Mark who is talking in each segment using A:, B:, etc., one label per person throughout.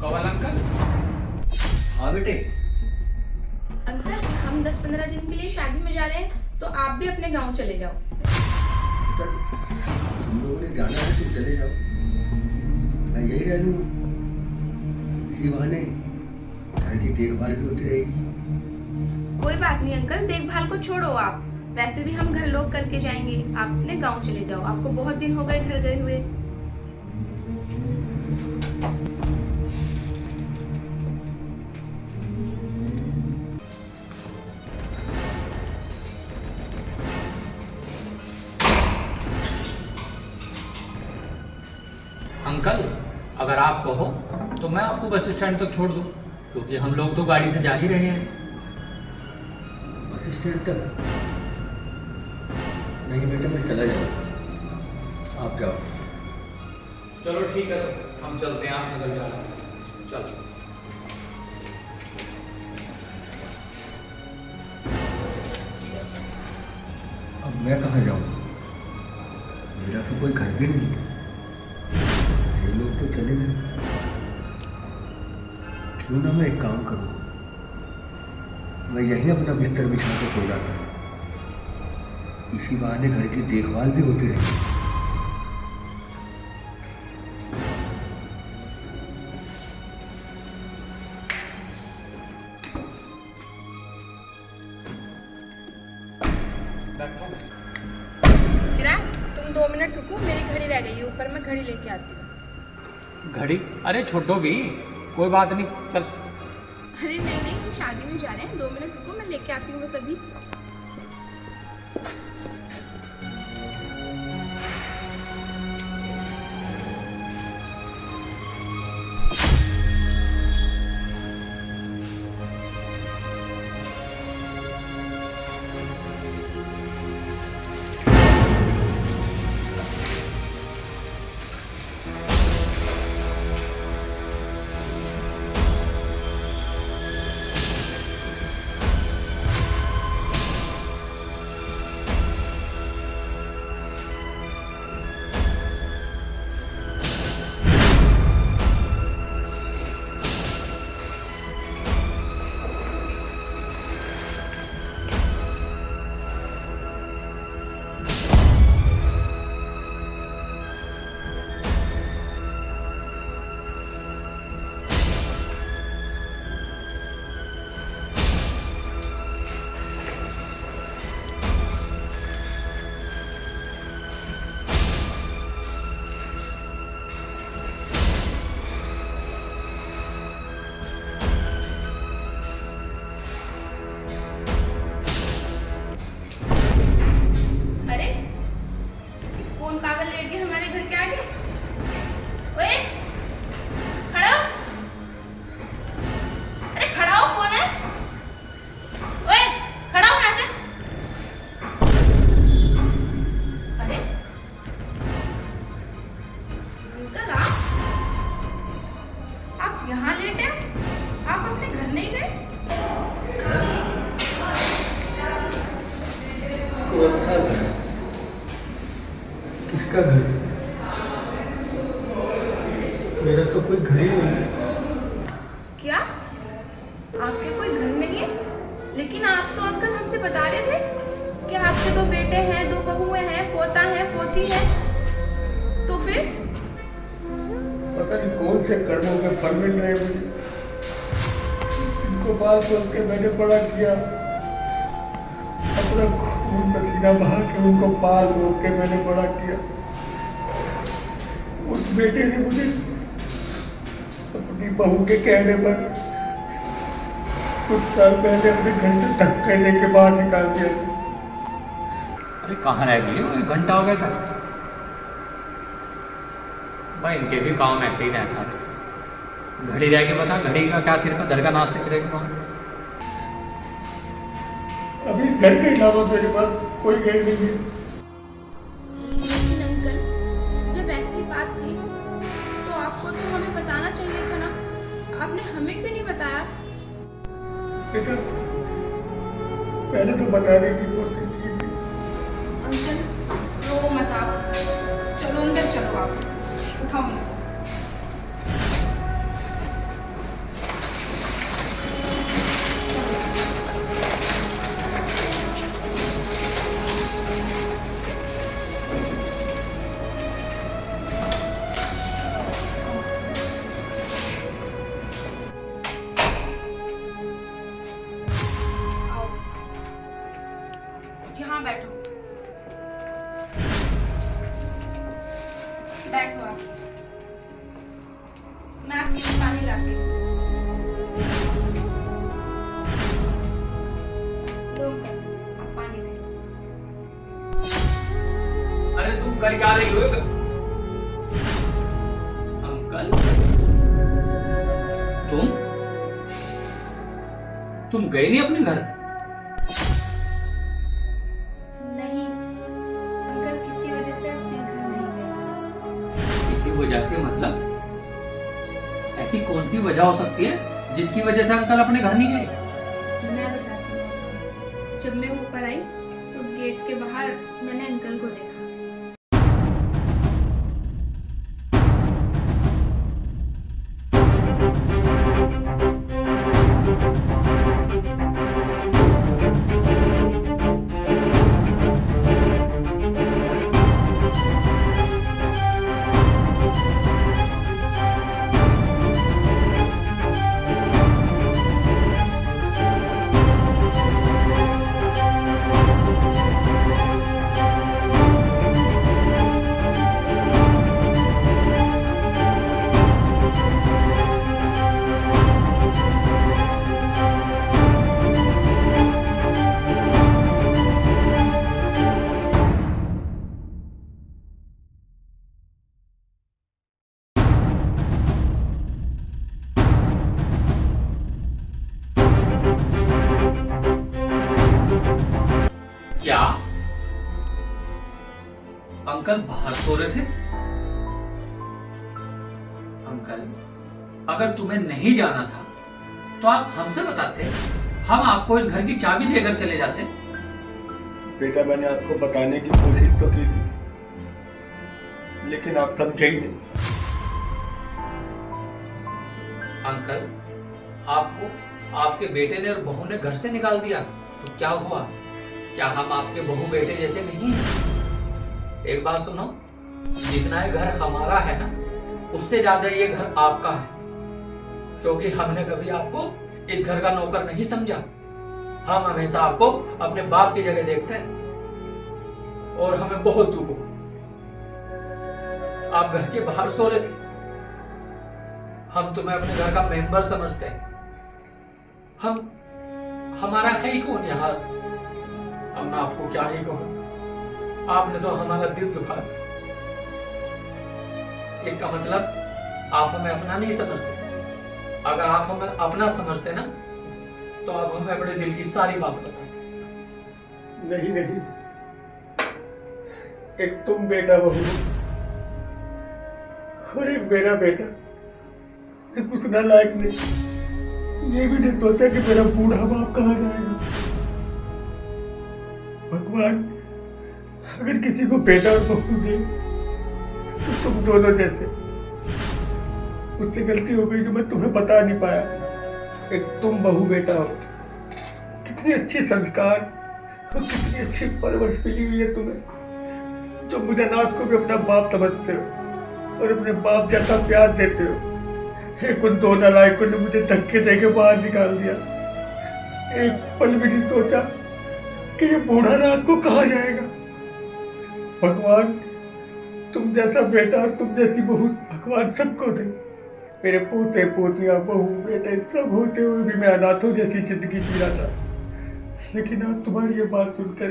A: कवल uncle.
B: हाँ बेटे।
C: Uncle हम 10-15 दिन के लिए शादी में जा रहे हैं, तो आप भी अपने गांव चले जाओ।
B: बेटा तुम लोगों ने जाना है तुम चले जाओ, मैं यही रह लूँगा। इसी बहाने घर की देखभाल भी होती रहेगी।
C: कोई बात नहीं अंकल, देखभाल को छोड़ो आप, वैसे भी हम घर लोग करके जाएंगे। आप अपने गांव चले जाओ, आपको बहुत दिन हो गए घर गए हुए।
A: अंकल अगर आप कहो तो मैं आपको बस स्टैंड तक छोड़ दूं, क्योंकि हम लोग तो गाड़ी से जा ही रहे हैं।
B: बस स्टैंड तक? नहीं बेटा मैं चला जाऊँ, आप जाओ।
A: चलो ठीक है, तो हम चलते हैं, आप निकल जाओ। चलो।
B: अब मैं कहाँ जाऊँ, मेरा तो कोई घर भी नहीं है। ये लोग तो चले गए, क्यों ना मैं एक काम करूँ, मैं यहीं अपना बिस्तर बिछा के सो जाता हूँ। इसी बहाने घर की देखभाल भी होती रहेगी।
C: चिराग तुम 2 मिनट रुको, मेरी घड़ी रह गई है ऊपर, मैं घड़ी लेके आती हूँ।
A: घड़ी? अरे छोटो भी, कोई बात नहीं, चल।
C: अरे नहीं नहीं, हम शादी में जा रहे हैं, 2 मिनट रुको, मैं लेके आती हूँ बस अभी। अरे कौन पागल लेट गया हमारे घर के आगे? ओए खड़ा हो, अरे खड़ा हो, कौन है? ओए खड़ा हो यहाँ से। अरे अंकल आप यहाँ लेटे, आप अपने घर नहीं गए?
B: कौन सा घर? किसका घर? मेरा तो कोई घर ही नहीं है।
C: क्या आपके कोई घर नहीं है? लेकिन आप तो अंकल हमसे बता रहे थे कि आपके 2 बेटे हैं, 2 बहुएं हैं, पोता है, पोती है। तो फिर
B: पता नहीं कौन से कर्मों के फल मिल रहे हैं मुझे, जिनको पाल पोस के मैंने बड़ा किया, अपना खून पसीना बहा के उनको पाल पोस के मैंने बड़ा किया। उस बेटे ने मुझे अपनी बहू के कहने पर कुछ साल पहले अपने घर से धक्के देके बाहर निकाल दिया था।
A: अरे कहाँ रह गई हो, 1 घंटा हो गया सर। भाई इनके भी काम ऐसे ही रहे सारे। घड़ी रह के बता, घड़ी का क्या सिर पर दर का नाश्ते की रहेगी वहाँ?
B: अब इस घर के अलावा मेरे पास कोई घर नहीं है।
C: लेकिन अंकल जब ऐसी बात थी तो आपको तो हमें बताना चाहिए था ना, आपने हमें क्यों नहीं बताया?
B: बेटा मैंने तो बताने की कोशिश की थी।
C: अंकल रो मत आप, चलो अंदर चलो, आप उठाओ। मैं आपके लिए पानी लाती हूँ। लो अंकल, आप पानी पियो।
A: अरे तुम कर क्या रही हो? अंकल, तुम गए नहीं अपने घर?
C: नहीं अंकल, किसी वजह से अपने घर नहीं गए।
A: किसी वजह से मतलब? ऐसी कौन सी वजह हो सकती है जिसकी वजह से अंकल अपने घर नहीं गए?
C: मैं बताती हूँ। जब मैं ऊपर आई तो गेट के बाहर मैंने अंकल को देखा।
A: क्या अंकल बाहर सो रहे थे? अंकल, अगर तुम्हें नहीं जाना था तो आप हमसे बताते, हम आपको इस घर की चाबी देकर चले जाते।
B: बेटा, मैंने आपको बताने की कोशिश तो की थी, लेकिन आप समझे ही नहीं।
A: अंकल, आपको आपके बेटे ने और बहू ने घर से निकाल दिया तो क्या हुआ? क्या हम आपके बहू बेटे जैसे नहीं हैं? एक बात सुनो, जितना ये घर हमारा है ना, उससे ज्यादा ये घर आपका है, क्योंकि हमने कभी आपको इस घर का नौकर नहीं समझा। हम हमेशा आपको अपने बाप की जगह देखते हैं और हमें बहुत दुख हुआ। आप घर के बाहर सो रहे थे, हम तुम्हें अपने घर का मेंबर समझते हैं। हमारा है ही कौन यहाँ? अब मैं आपको क्या ही कहूं, आपने तो हमारा दिल दुखा दिया। इसका मतलब आप हमें अपना नहीं समझते। अगर आप हमें अपना समझते ना तो आप हमें अपने दिल की सारी बात बताते।
B: नहीं नहीं, एक तुम बेटा बहू और एक मेरा बेटा, एक उस नालायक ने ये भी नहीं सोचा कि मेरा बूढ़ा बाप कहाँ जाएगा। भगवान अगर किसी को बेटा और बहू दे तो तुम दोनों जैसे। मुझसे गलती हो गई जो मैं तुम्हें बता नहीं पाया। एक तुम बहू बेटा हो, कितनी अच्छी संस्कार और कितनी अच्छी परवरिश मिली हुई है तुम्हें, जो मुझे नाथ को भी अपना बाप समझते हो और अपने बाप जैसा प्यार देते हो। एक उन दो नालायकों ने मुझे धक्के देके बाहर निकाल दिया। एक पल भी नहीं सोचा कि ये बूढ़ा रात को कहाँ जाएगा। भगवान तुम जैसा बेटा और तुम जैसी बहू भगवान सबको दे। मेरे पोते पोतियां बहू बेटे सब होते हुए भी मैं अनाथों जैसी जिंदगी जी रहा था, लेकिन आज तुम्हारी ये बात सुनकर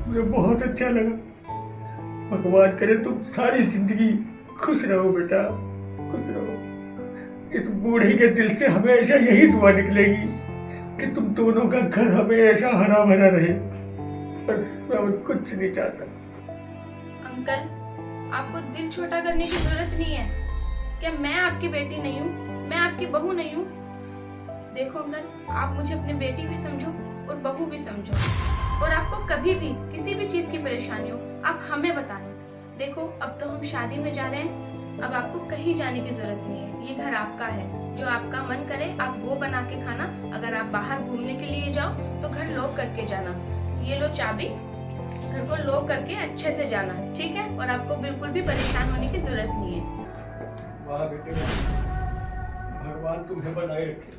B: मुझे बहुत अच्छा लगा। भगवान करे तुम सारी जिंदगी खुश रहो बेटा, खुश रहो। इस बूढ़े के दिल से हमेशा यही दुआ निकलेगी कि तुम दोनों का घर हमेशा हरा भरा रहे। बस मैं और कुछ नहीं चाहता।
C: अंकल, आपको दिल छोटा करने की जरूरत नहीं है। क्या मैं आपकी बेटी नहीं हूँ? मैं आपकी बहू नहीं हूँ? देखो अंकल, आप मुझे अपनी बेटी भी समझो और बहू भी समझो, और आपको कभी भी किसी भी चीज की परेशानी हो आप हमें बताना। देखो अब तो हम शादी में जा रहे हैं, अब आपको कहीं जाने की जरूरत नहीं है। ये घर आपका है, जो आपका मन करे आप वो बना के खाना। अगर आप बाहर घूमने के लिए जाओ तो घर लॉक करके जाना। ये लो चाबी, घर को लॉक करके अच्छे से जाना, ठीक है? और आपको बिल्कुल भी परेशान होने की जरूरत नहीं है।
B: वाह बेटे, भगवान तुम्हें बनाए रखे।